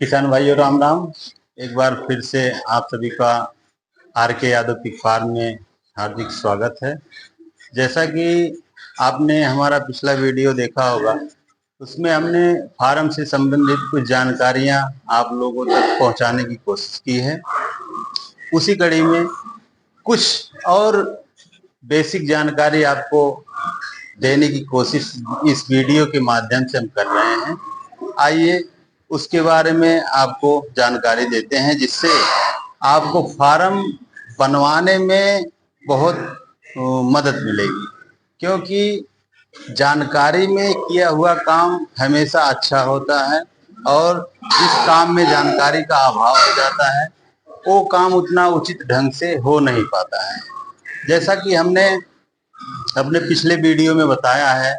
किसान भाइयों राम राम। एक बार फिर से आप सभी का आर.के. यादव पिग फार्म में हार्दिक स्वागत है। जैसा कि आपने हमारा पिछला वीडियो देखा होगा, उसमें हमने फार्म से संबंधित कुछ जानकारियां आप लोगों तक पहुंचाने की कोशिश की है। उसी कड़ी में कुछ और बेसिक जानकारी आपको देने की कोशिश इस वीडियो के माध्यम से हम कर रहे हैं। आइए उसके बारे में आपको जानकारी देते हैं, जिससे आपको फार्म बनवाने में बहुत मदद मिलेगी। क्योंकि जानकारी में किया हुआ काम हमेशा अच्छा होता है, और जिस काम में जानकारी का अभाव हो जाता है वो काम उतना उचित ढंग से हो नहीं पाता है। जैसा कि हमने अपने पिछले वीडियो में बताया है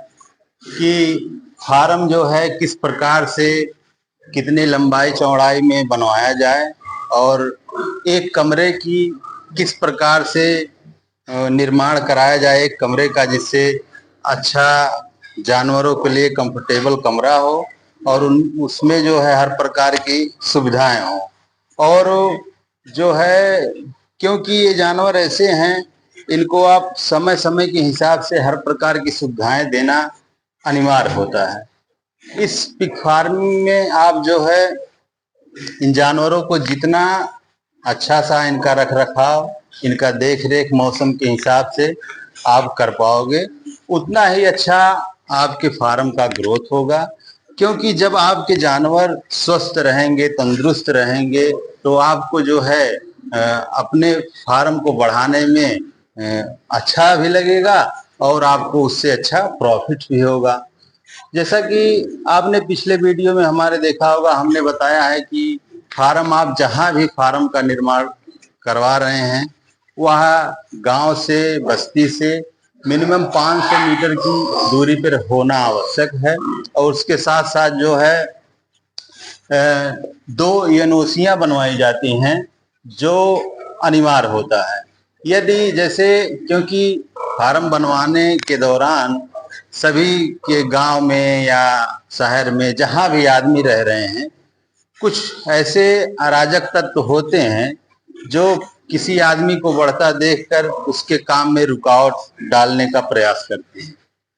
कि फार्म जो है किस प्रकार से कितनी लंबाई चौड़ाई में बनवाया जाए, और एक कमरे की किस प्रकार से निर्माण कराया जाए एक कमरे का, जिससे अच्छा जानवरों के लिए कंफर्टेबल कमरा हो और उसमें जो है हर प्रकार की सुविधाएं हो। और जो है, क्योंकि ये जानवर ऐसे हैं, इनको आप समय समय के हिसाब से हर प्रकार की सुविधाएं देना अनिवार्य होता है। इस पिग फार्मिंग में आप जो है इन जानवरों को जितना अच्छा सा इनका रख रखाव, इनका देख रेख मौसम के हिसाब से आप कर पाओगे, उतना ही अच्छा आपके फार्म का ग्रोथ होगा। क्योंकि जब आपके जानवर स्वस्थ रहेंगे, तंदुरुस्त रहेंगे, तो आपको जो है अपने फार्म को बढ़ाने में अच्छा भी लगेगा और आपको उससे अच्छा प्रॉफिट भी होगा। जैसा कि आपने पिछले वीडियो में हमारे देखा होगा, हमने बताया है कि फार्म आप जहां भी फार्म का निर्माण करवा रहे हैं, वह गांव से, बस्ती से मिनिमम 500 मीटर की दूरी पर होना आवश्यक है। और उसके साथ साथ जो है 2 एनओसियां बनवाई जाती हैं, जो अनिवार्य होता है। यदि जैसे, क्योंकि फार्म बनवाने के दौरान सभी के गांव में या शहर में जहां भी आदमी रह रहे हैं, कुछ ऐसे अराजक तत्व होते हैं जो किसी आदमी को बढ़ता देखकर उसके काम में रुकावट डालने का प्रयास करते हैं।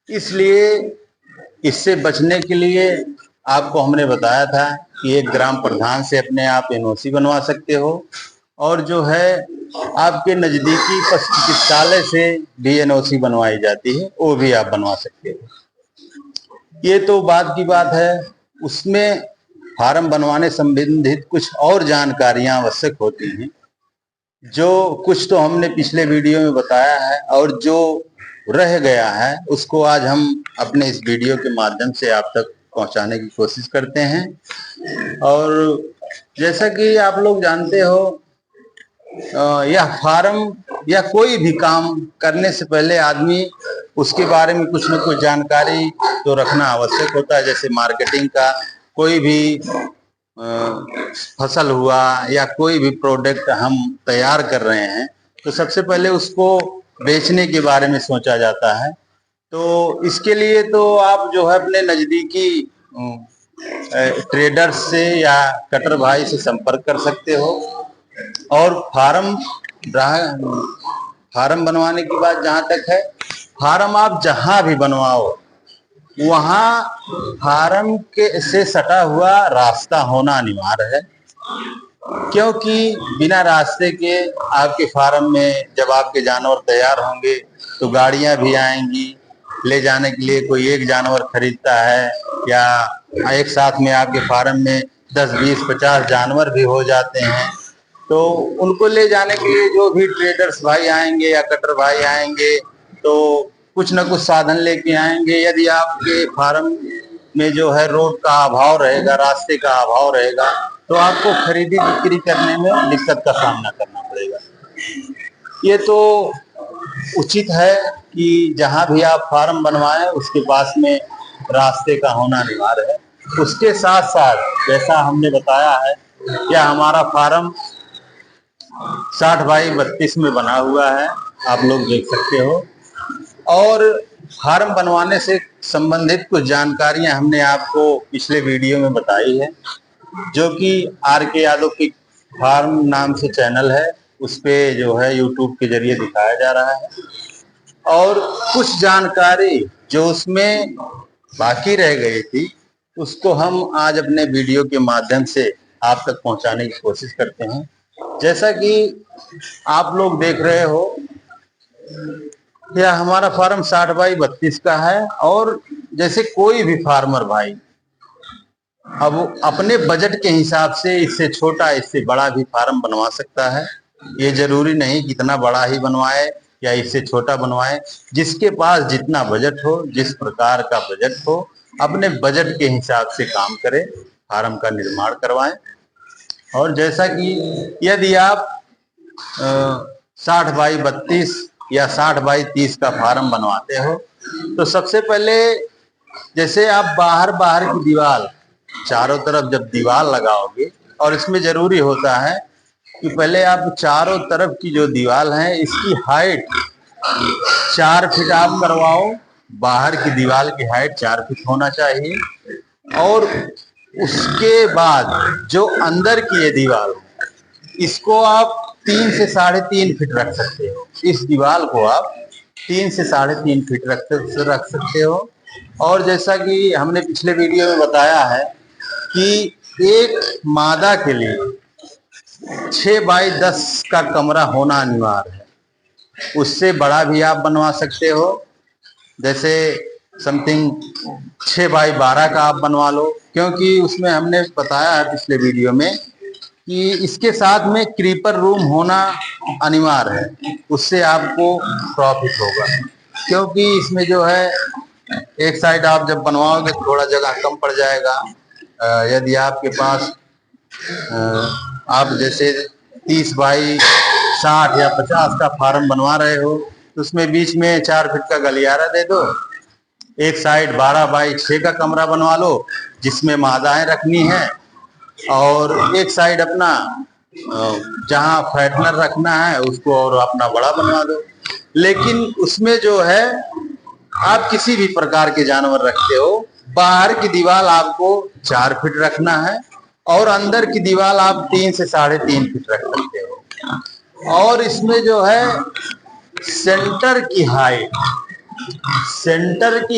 इसलिए इससे बचने के लिए आपको हमने बताया था कि एक ग्राम प्रधान से अपने आप एनओसी बनवा सकते हो, और जो है आपके नजदीकी पशु चिकित्सालय से भी एनओसी बनवाई जाती है, वो भी आप बनवा सकते हो। ये तो बात की बात है। उसमें फार्म बनवाने संबंधित कुछ और जानकारियां आवश्यक होती हैं, जो कुछ तो हमने पिछले वीडियो में बताया है, और जो रह गया है उसको आज हम अपने इस वीडियो के माध्यम से आप तक पहुंचाने की कोशिश करते हैं। और जैसा कि आप लोग जानते हो, यह फार्म या कोई भी काम करने से पहले आदमी उसके बारे में कुछ न कुछ जानकारी तो रखना आवश्यक होता है। जैसे मार्केटिंग का कोई भी फसल हुआ या कोई भी प्रोडक्ट हम तैयार कर रहे हैं, तो सबसे पहले उसको बेचने के बारे में सोचा जाता है। तो इसके लिए तो आप जो है अपने नज़दीकी ट्रेडर्स से या कटर भाई से संपर्क कर सकते हो। और फार्म बनवाने की बात जहाँ तक है, फार्म आप जहाँ भी बनवाओ, वहाँ फार्म के से सटा हुआ रास्ता होना अनिवार्य है। क्योंकि बिना रास्ते के आपके फार्म में जब आपके जानवर तैयार होंगे तो गाड़ियां भी आएंगी ले जाने के लिए। कोई एक जानवर खरीदता है, या एक साथ में आपके फार्म में 10, 20, 50 जानवर भी हो जाते हैं, तो उनको ले जाने के लिए जो भी ट्रेडर्स भाई आएंगे या कटर भाई आएंगे, तो कुछ न कुछ साधन लेके आएंगे। यदि आपके फार्म में जो है रोड का अभाव रहेगा, रास्ते का अभाव रहेगा, तो आपको खरीदी बिक्री करने में दिक्कत का सामना करना पड़ेगा। ये तो उचित है कि जहां भी आप फार्म बनवाएं उसके पास में रास्ते का होना अनिवार्य है। उसके साथ साथ जैसा हमने बताया है, क्या हमारा फार्म 60 बाई 32 में बना हुआ है, आप लोग देख सकते हो। और फार्म बनवाने से संबंधित कुछ जानकारियां हमने आपको पिछले वीडियो में बताई है। जो कि आर के यादव की फार्म नाम से चैनल है, उस पे जो है यूट्यूब के जरिए दिखाया जा रहा है। और कुछ जानकारी जो उसमें बाकी रह गई थी, उसको हम आज अपने वीडियो के माध्यम से आप तक पहुंचाने की कोशिश करते हैं। जैसा कि आप लोग देख रहे हो, यह हमारा फार्म 60 बाई 32 का है। और जैसे कोई भी फार्मर भाई अब अपने बजट के हिसाब से इससे छोटा इससे बड़ा भी फार्म बनवा सकता है। ये जरूरी नहीं कि इतना बड़ा ही बनवाए या इससे छोटा बनवाए। जिसके पास जितना बजट हो, जिस प्रकार का बजट हो, अपने बजट के हिसाब से काम करें, फार्म का निर्माण करवाएं। और जैसा कि यदि आप 60 बाई 32 या 60 बाई 30 का फार्म बनवाते हो, तो सबसे पहले जैसे आप बाहर की दीवार, चारों तरफ जब दीवार लगाओगे, और इसमें जरूरी होता है कि पहले आप चारों तरफ की जो दीवार है इसकी हाइट 4 फीट आप करवाओ। बाहर की दीवार की हाइट 4 फीट होना चाहिए। और उसके बाद जो अंदर की ये दीवार, इसको आप 3 से 3.5 फीट रख सकते हो। इस दीवार को आप 3 से 3.5 फीट रख सकते हो। और जैसा कि हमने पिछले वीडियो में बताया है कि एक मादा के लिए 6 बाई 10 का कमरा होना अनिवार्य है। उससे बड़ा भी आप बनवा सकते हो, जैसे समथिंग 6 बाई 12 का आप बनवा लो, क्योंकि उसमें हमने बताया है पिछले वीडियो में कि इसके साथ में क्रीपर रूम होना अनिवार्य है। उससे आपको प्रॉफिट होगा, क्योंकि इसमें जो है एक साइड आप जब बनवाओगे थोड़ा जगह कम पड़ जाएगा। यदि आपके पास आप जैसे 30 बाई 60 या 50 का फार्म बनवा रहे हो, तो उसमें बीच में 4 फीट का गलियारा दे दो। एक साइड 12 बाई 6 का कमरा बनवा लो, जिसमें मादाएं रखनी है। और एक साइड अपना जहां फैटनर रखना है उसको और अपना बड़ा बनवा दो। लेकिन उसमें जो है आप किसी भी प्रकार के जानवर रखते हो, बाहर की दीवार आपको 4 फीट रखना है और अंदर की दीवार आप 3 से 3.5 फीट रख सकते हो। और इसमें जो है सेंटर की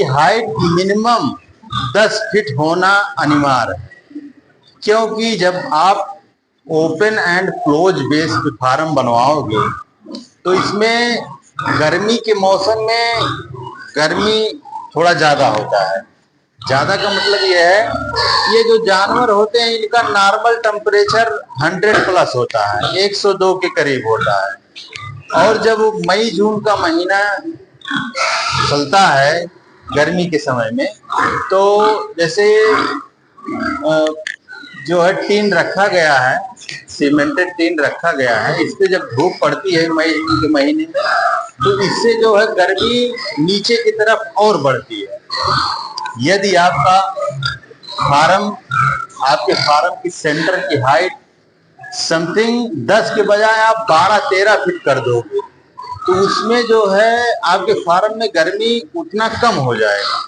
हाइट मिनिमम 10 फीट होना अनिवार्य है। क्योंकि जब आप ओपन एंड क्लोज बेस पे फार्म बनवाओगे, तो इसमें गर्मी के मौसम में गर्मी थोड़ा ज्यादा होता है। ज्यादा का मतलब ये है, ये जो जानवर होते हैं इनका नॉर्मल टेम्परेचर 100 प्लस होता है, 102 के करीब होता है। और जब मई जून का महीना चलता है गर्मी के समय में, तो जैसे जो है टीन रखा गया है, सीमेंटेड टीन रखा गया है, इस पे जब धूप पड़ती है मई जून के महीने में, तो इससे जो है गर्मी नीचे की तरफ और बढ़ती है। यदि आपके फार्म की सेंटर की हाइट समथिंग 10 के बजाय आप 12-13 फीट कर दोगे, तो उसमें जो है आपके फार्म में गर्मी उतना कम हो जाएगा।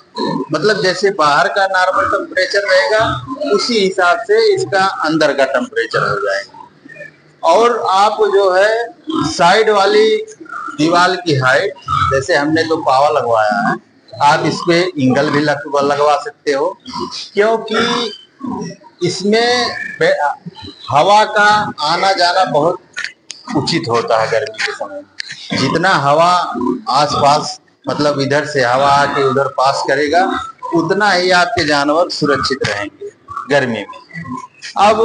मतलब जैसे बाहर का नॉर्मल टेम्परेचर रहेगा, उसी हिसाब से इसका अंदर का टेम्परेचर हो जाएगा। और आप जो है साइड वाली दीवार की हाइट, जैसे हमने जो पावा लगवाया है, आप इस पे इंगल भी लगवा सकते हो, क्योंकि इसमें हवा का आना जाना बहुत उचित होता है गर्मी के समय में। जितना हवा आसपास, मतलब इधर से हवा आके उधर पास करेगा, उतना ही आपके जानवर सुरक्षित रहेंगे गर्मी में। अब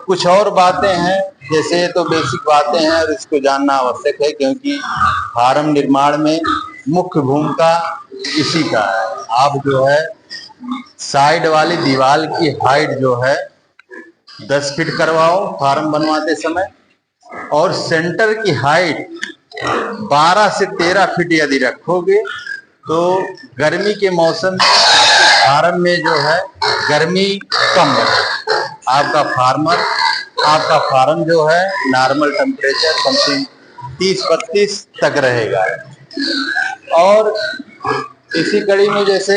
कुछ और बातें हैं, जैसे तो बेसिक बातें हैं और इसको जानना आवश्यक है, क्योंकि फार्म निर्माण में मुख्य भूमिका इसी का है। आप जो है साइड वाली दीवार की हाइट जो है 10 फीट करवाओ फार्म बनवाते समय, और सेंटर की हाइट 12 से 13 फीट यदि रखोगे, तो गर्मी के मौसम में फार्म में जो है गर्मी कम लगेगी। आपका फार्म जो है नॉर्मल टेम्परेचर समथिंग 30-32 तक रहेगा। और इसी कड़ी में जैसे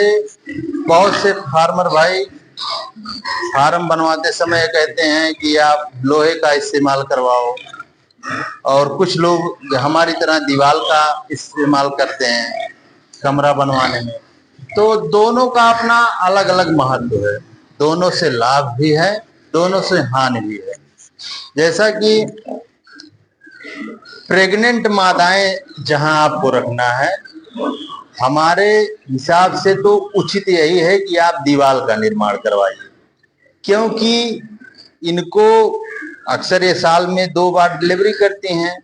बहुत से फार्मर भाई फार्म बनवाते समय कहते हैं कि आप लोहे का इस्तेमाल करवाओ, और कुछ लोग हमारी तरह दीवार का इस्तेमाल करते हैं कमरा बनवाने में। तो दोनों का अपना अलग अलग महत्व है, दोनों से लाभ भी है, दोनों से हानि भी है। जैसा कि प्रेग्नेंट मादाएं जहां आपको रखना है, हमारे हिसाब से तो उचित यही है कि आप दीवार का निर्माण करवाइए, क्योंकि इनको अक्सर ये साल में 2 बार डिलीवरी करती हैं,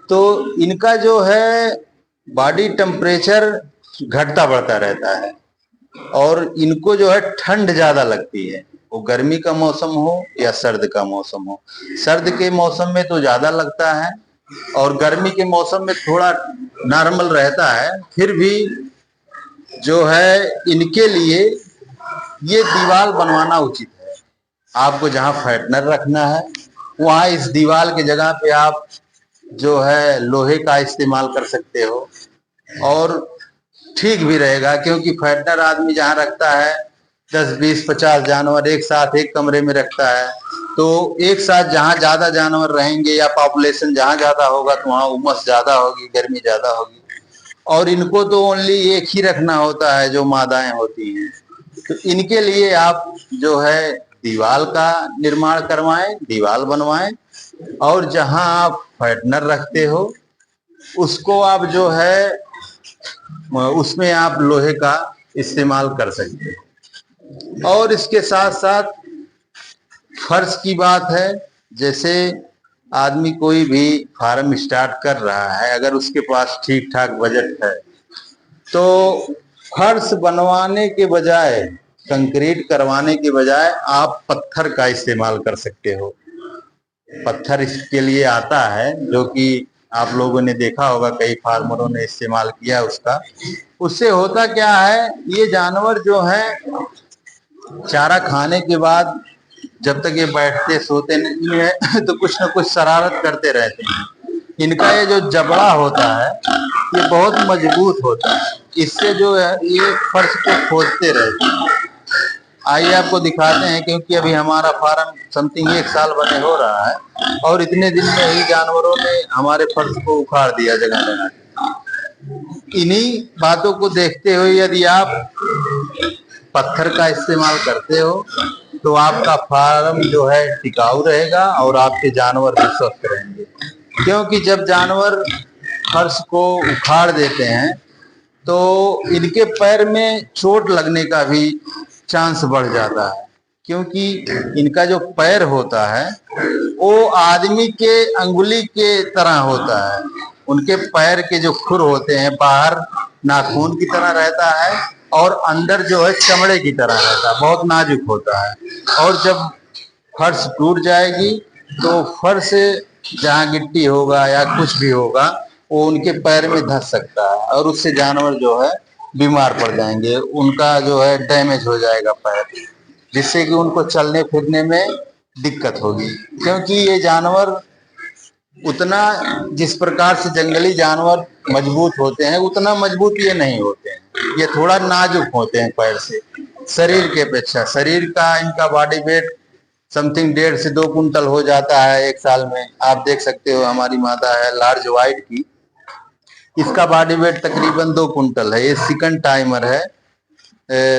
तो इनका जो है बॉडी टेम्परेचर घटता बढ़ता रहता है, और इनको जो है ठंड ज्यादा लगती है, वो गर्मी का मौसम हो या सर्द का मौसम हो। सर्द के मौसम में तो ज्यादा लगता है, और गर्मी के मौसम में थोड़ा नॉर्मल रहता है। फिर भी जो है इनके लिए ये दीवार बनवाना उचित है। आपको जहां फैटनर रखना है, वहां इस दीवार के जगह पे आप जो है लोहे का इस्तेमाल कर सकते हो, और ठीक भी रहेगा, क्योंकि फैटनर आदमी जहां रखता है 10, 20, 50 जानवर एक साथ एक कमरे में रखता है, तो एक साथ जहां ज्यादा जानवर रहेंगे या पॉपुलेशन जहां ज्यादा होगा तो वहां उमस ज्यादा होगी, गर्मी ज्यादा होगी। और इनको तो ओनली एक ही रखना होता है जो मादाएं होती हैं, तो इनके लिए आप जो है दीवार का निर्माण करवाएं, दीवार बनवाएं, और जहां आप फैटनर रखते हो उसको आप जो है उसमें आप लोहे का इस्तेमाल कर सकते हो। और इसके साथ साथ फर्श की बात है, जैसे आदमी कोई भी फार्म स्टार्ट कर रहा है, अगर उसके पास ठीक ठाक बजट है, तो फर्श बनवाने के बजाय, कंक्रीट करवाने के बजाय आप पत्थर का इस्तेमाल कर सकते हो। पत्थर इसके लिए आता है, जो कि आप लोगों ने देखा होगा, कई फार्मरों ने इस्तेमाल किया उसका। उससे होता क्या है, ये जानवर जो है चारा खाने के बाद जब तक ये बैठते सोते नहीं है तो कुछ ना कुछ शरारत करते रहते हैं। इनका ये जो जबड़ा होता है ये बहुत मजबूत होता है, इससे जो है ये फर्श को खोदते रहते हैं। आइए आपको दिखाते हैं, क्योंकि अभी हमारा फार्म समथिंग 1 साल बने हो रहा है, और इतने दिन में ही जानवरों ने हमारे फर्श को उखाड़ दिया जगह जगह। इन्हीं बातों को देखते हुए यदि आप पत्थर का इस्तेमाल करते हो तो आपका फार्म जो है टिकाऊ रहेगा, और आपके जानवर भी स्वस्थ रहेंगे। क्योंकि जब जानवर फर्श को उखाड़ देते हैं तो इनके पैर में चोट लगने का भी चांस बढ़ जाता है, क्योंकि इनका जो पैर होता है वो आदमी के अंगुली के तरह होता है। उनके पैर के जो खुर होते हैं बाहर नाखून की तरह रहता है, और अंदर जो है चमड़े की तरह रहता है, बहुत नाजुक होता है। और जब फर्श टूट जाएगी तो फर्श जहाँ गिट्टी होगा या कुछ भी होगा वो उनके पैर में धंस सकता है, और उससे जानवर जो है बीमार पड़ जाएंगे, उनका जो है डैमेज हो जाएगा पैर, जिससे कि उनको चलने फिरने में दिक्कत होगी। क्योंकि ये जानवर उतना, जिस प्रकार से जंगली जानवर मजबूत होते हैं उतना मजबूत ये नहीं होते हैं, ये थोड़ा नाजुक होते हैं पैर से शरीर के अपेक्षा। शरीर का इनका बॉडी वेट समथिंग 1.5 से 2 कुंटल हो जाता है 1 साल में। आप देख सकते हो हमारी माता है लार्ज वाइट की, इसका बॉडी वेट तकरीबन 2 कुंटल है। ये सेकंड टाइमर है,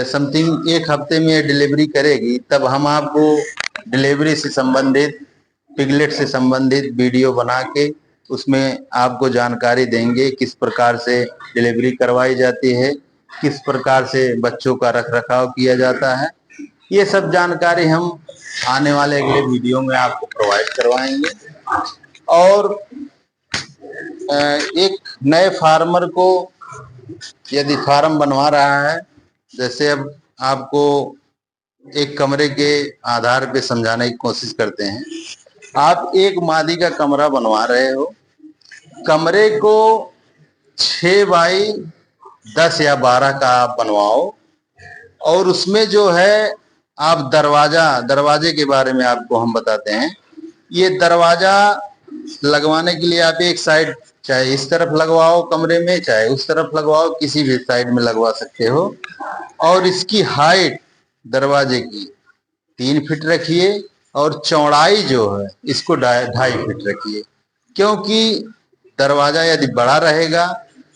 समथिंग 1 हफ्ते में ये डिलीवरी करेगी, तब हम आपको डिलीवरी से संबंधित, पिगलेट से संबंधित वीडियो बना के उसमें आपको जानकारी देंगे, किस प्रकार से डिलीवरी करवाई जाती है, किस प्रकार से बच्चों का रख रखाव किया जाता है। ये सब जानकारी हम आने वाले अगले वीडियो में आपको प्रोवाइड करवाएंगे। और एक नए फार्मर को यदि फार्म बनवा रहा है, जैसे अब आपको एक कमरे के आधार पे समझाने की कोशिश करते हैं। आप एक मादी का कमरा बनवा रहे हो, कमरे को 6 बाई 10 या 12 का आप बनवाओ, और उसमें जो है आप दरवाजे के बारे में आपको हम बताते हैं। ये दरवाजा लगवाने के लिए आप एक साइड चाहे इस तरफ लगवाओ कमरे में, चाहे उस तरफ लगवाओ, किसी भी साइड में लगवा सकते हो। और इसकी हाइट दरवाजे की 3 फीट रखिए और चौड़ाई जो है इसको 2.5 फीट रखिए, क्योंकि दरवाजा यदि बड़ा रहेगा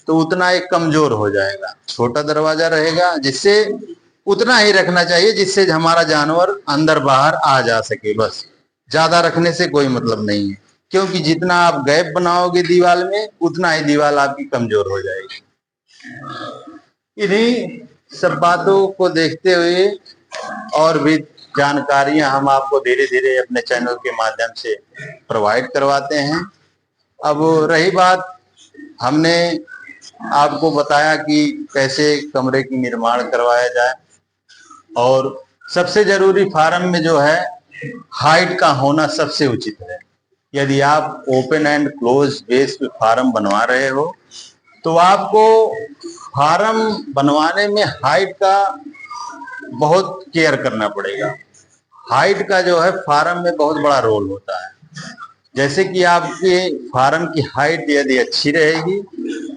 तो उतना एक कमजोर हो जाएगा। छोटा दरवाजा रहेगा जिससे उतना ही रखना चाहिए जिससे हमारा जानवर अंदर बाहर आ जा सके, बस ज्यादा रखने से कोई मतलब नहीं है, क्योंकि जितना आप गैप बनाओगे दीवार में उतना ही दीवार आपकी कमजोर हो जाएगी। इन्हीं सब बातों को देखते हुए और भी जानकारियां हम आपको धीरे धीरे अपने चैनल के माध्यम से प्रोवाइड करवाते हैं। अब रही बात, हमने आपको बताया कि कैसे कमरे की निर्माण करवाया जाए, और सबसे जरूरी फार्म में जो है हाइट का होना सबसे उचित है। यदि आप ओपन एंड क्लोज बेस पे फार्म बनवा रहे हो तो आपको फार्म बनवाने में हाइट का बहुत केयर करना पड़ेगा। हाइट का जो है फार्म में बहुत बड़ा रोल होता है। जैसे कि आपके फार्म की हाइट यदि अच्छी रहेगी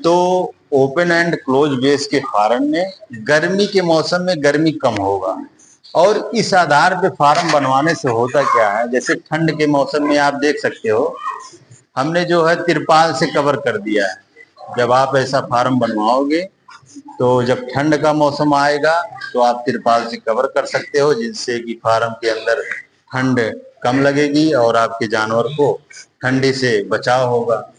तो ओपन एंड क्लोज बेस के फार्म में गर्मी के मौसम में गर्मी कम होगा। और इस आधार पे फार्म बनवाने से होता क्या है, जैसे ठंड के मौसम में आप देख सकते हो हमने जो है तिरपाल से कवर कर दिया है। जब आप ऐसा फार्म बनवाओगे तो जब ठंड का मौसम आएगा तो आप तिरपाल से कवर कर सकते हो, जिससे कि फार्म के अंदर ठंड कम लगेगी और आपके जानवर को ठंडी से बचाव होगा।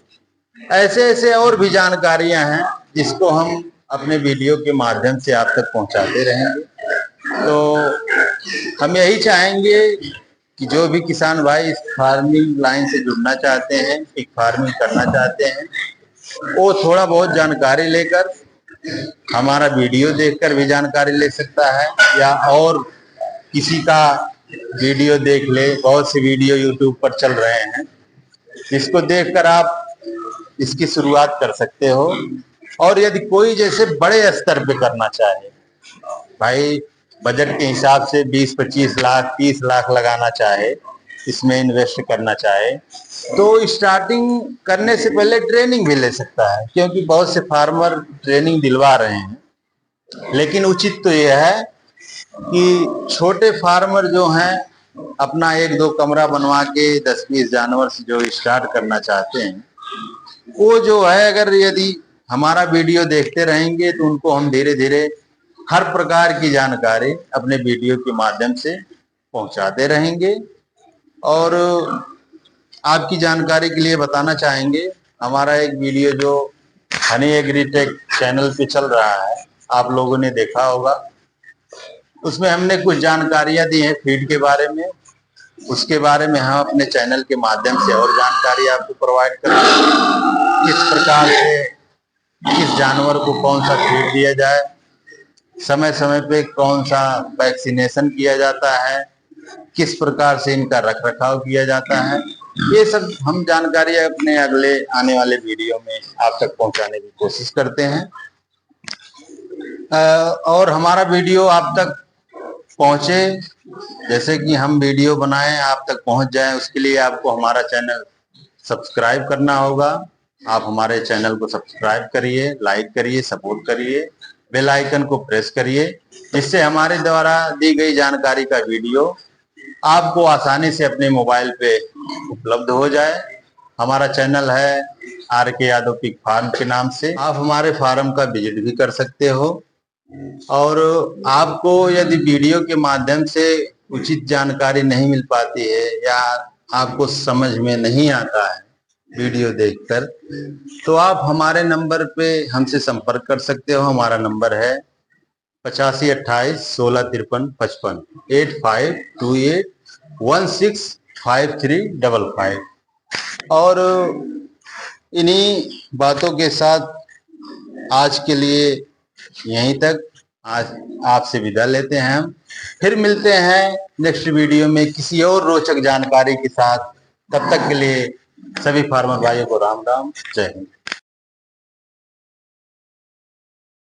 ऐसे ऐसे और भी जानकारियां हैं जिसको हम अपने वीडियो के माध्यम से आप तक पहुंचाते रहेंगे। तो हम यही चाहेंगे कि जो भी किसान भाई इस फार्मिंग लाइन से जुड़ना चाहते हैं, एक फार्मिंग करना चाहते हैं, वो थोड़ा बहुत जानकारी लेकर हमारा वीडियो देखकर भी जानकारी ले सकता है, या और किसी का वीडियो देख ले। बहुत से वीडियो यूट्यूब पर चल रहे हैं जिसको देखकर आप इसकी शुरुआत कर सकते हो। और यदि कोई जैसे बड़े स्तर पे करना चाहे, भाई बजट के हिसाब से 20-25 लाख 30 लाख लगाना चाहे, इसमें इन्वेस्ट करना चाहे, तो स्टार्टिंग करने से पहले ट्रेनिंग भी ले सकता है, क्योंकि बहुत से फार्मर ट्रेनिंग दिलवा रहे हैं। लेकिन उचित तो यह है कि छोटे फार्मर जो हैं अपना 1-2 कमरा बनवा के 10-20 जानवर से जो स्टार्ट करना चाहते हैं, वो जो है अगर यदि हमारा वीडियो देखते रहेंगे तो उनको हम धीरे धीरे हर प्रकार की जानकारी अपने वीडियो के माध्यम से पहुंचाते रहेंगे। और आपकी जानकारी के लिए बताना चाहेंगे, हमारा एक वीडियो जो हनी एग्रीटेक चैनल पे चल रहा है, आप लोगों ने देखा होगा, उसमें हमने कुछ जानकारियां दी हैं फीड के बारे में। उसके बारे में हम अपने चैनल के माध्यम से और जानकारी आपको प्रोवाइड करेंगे, किस प्रकार से किस जानवर को कौन सा फीड दिया जाए, समय समय पे कौन सा वैक्सीनेशन किया जाता है, किस प्रकार से इनका रख रखाव किया जाता है, ये सब हम जानकारी अपने अगले आने वाले वीडियो में आप तक पहुंचाने की कोशिश करते हैं। और हमारा वीडियो आप तक पहुंचे, जैसे कि हम वीडियो बनाएं आप तक पहुंच जाए, उसके लिए आपको हमारा चैनल सब्सक्राइब करना होगा। आप हमारे चैनल को सब्सक्राइब करिए, लाइक करिए, सपोर्ट करिए, बेल आइकन को प्रेस करिए, जिससे हमारे द्वारा दी गई जानकारी का वीडियो आपको आसानी से अपने मोबाइल पे उपलब्ध हो जाए। हमारा चैनल है RK यादव पिग फार्म के नाम से। आप हमारे फार्म का विजिट भी कर सकते हो। और आपको यदि वीडियो के माध्यम से उचित जानकारी नहीं मिल पाती है या आपको समझ में नहीं आता है वीडियो देखकर, तो आप हमारे नंबर पे हमसे संपर्क कर सकते हो। हमारा नंबर है 8528165355 8528165355। और इन्हीं बातों के साथ आज के लिए यहीं तक, आज आपसे विदा लेते हैं। हम फिर मिलते हैं नेक्स्ट वीडियो में किसी और रोचक जानकारी के साथ। तब तक के लिए सभी फार्मर भाइयों को राम राम, जय हिंद।